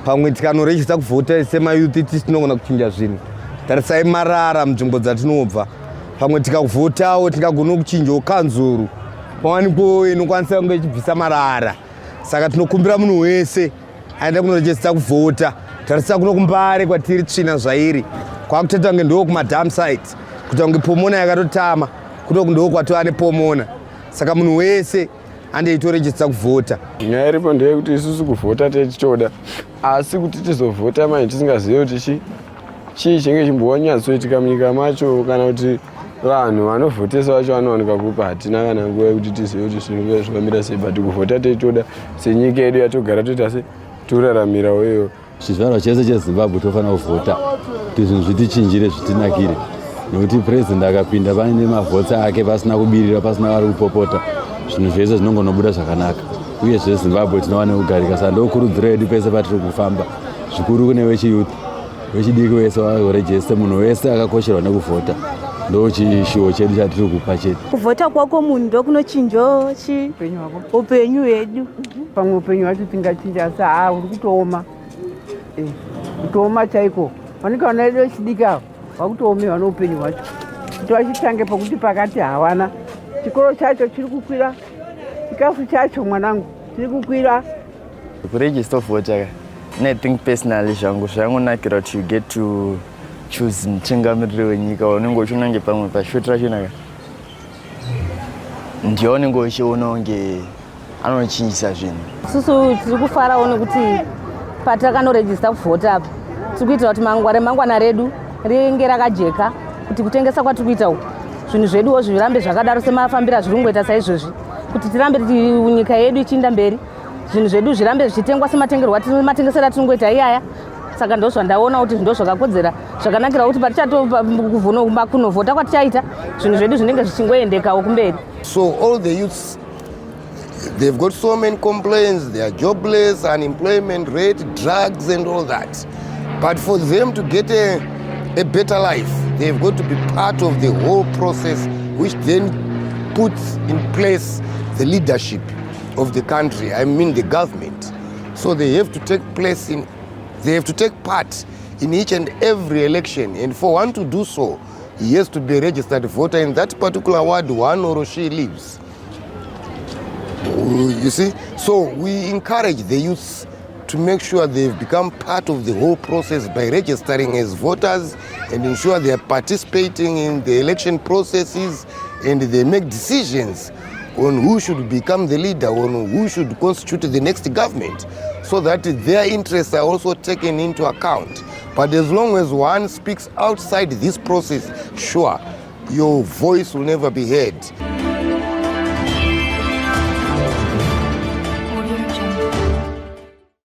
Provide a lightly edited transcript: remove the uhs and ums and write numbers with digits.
pamwe tikanorejista kuvhota semayuthi tinogona kuchinja zvinhu. Tarisai marara munzvimbo dzatinobva. Pamwe tikavhotawo tingagona kuchinjawo kanzuru pawanikwo inokwanisa kunge ichibvisa marara. Saka tinokumbira munhu wese aenda kunorejista kuvhota. Tarisa kuno kumbare kwatiri tsvina zvairi. Kwakuteta kunge ndo kumadam site. Kuti kunge pomona yakatotama. Kuno ndo kwatova nepomona. Saka munhu wese andeitoregista kuvhota. Nyaya iripo ndeyekuti isusu kuvhota tichitoda, asi kuti tizovhota manje tisingazivi kuti chii chinenge chimbonyatsoitika munyika macho, kana kuti vanhu vanovhotesa vacho vanowanika kupa. Hatina kana nguva yekuti tizive kuti zvinhu zvakamira sei, but kuvhota tichitoda senyika yedu yatogara toita se toraramirawo iyo. Chizvarwa chese cheZimbabwe tofanira kuvhota kuti zvinhu zvitichinjire zvitinakire, nokuti president akapinda pane mavhotsa ake pasina kubirira, pasina ari kupopota, zvinhu zvese zvinongonobuda zvakanaka. Uye zveZimbabwe tinowana kugarika. Saka ndokurudziro yedu pese patiri kufamba, zvikuru kune vechiyuthi, vechidiki vese varejeste. Munhu wese akakosherwa nekuvhota, ndo chishuwo chedu chatiri kupa chedu. Kuvhota kwako munhu ndokunochinjawo upenyu hwedu. Pamwe upenyu hwacho tingachinja saa uri kutooma, kutooma chaiko. Wanika vana vedu vechidiki avo vakutoomeva neupenyu hwacho, kuti vachitange pakuti pakati havana. Chikoro chacho chiri kukwira, chikafu chacho mwanangu chiri kukwira. Kuregister kuvhota, I think personally zvangu zvangonakira kuti you get to choose mutungamiriri wenyika unenge uchinange pamwe pashoti racho naka ndiye unenge uchiona kunge anochinjisa zvinhu. Isusu tiri kufarawo nekuti patakanoregista kuvhota apa tiri kuitira kuti remangwana redu ringe rakajeka, kuti kutengesa kwatiri kuita uku zvinhu zveduwo zvirambe zvakadaro semafambiro zviri kungoita saizvozvi, kuti tirambe nyika yedu ichiinda mberi, zvinhu zvedu zvirambe zvichitengwa sematengesero atinongoita iyaya. Saka ndo zvandaona kuti ndo zvakakodzera zvakanakira kuti kunovhota kwatichaita zvinhu zvedu zvinenge zvichingoendekawo kumberi. So all the youths, they've got so many complaints, they are jobless, unemployment rate, drugs and all that. But for them to get a better life, they've got to be part of the whole process, which then puts in place the leadership of the country, I mean the government. So they have to take part in each and every election, and for one to do so, he has to be a registered voter in that particular ward one or she lives. You see? So we encourage the youths to make sure they've become part of the whole process by registering as voters and ensure they are participating in the election processes, and they make decisions on who should become the leader, on who should constitute the next government, so that their interests are also taken into account. But as long as one speaks outside this process, sure, your voice will never be heard.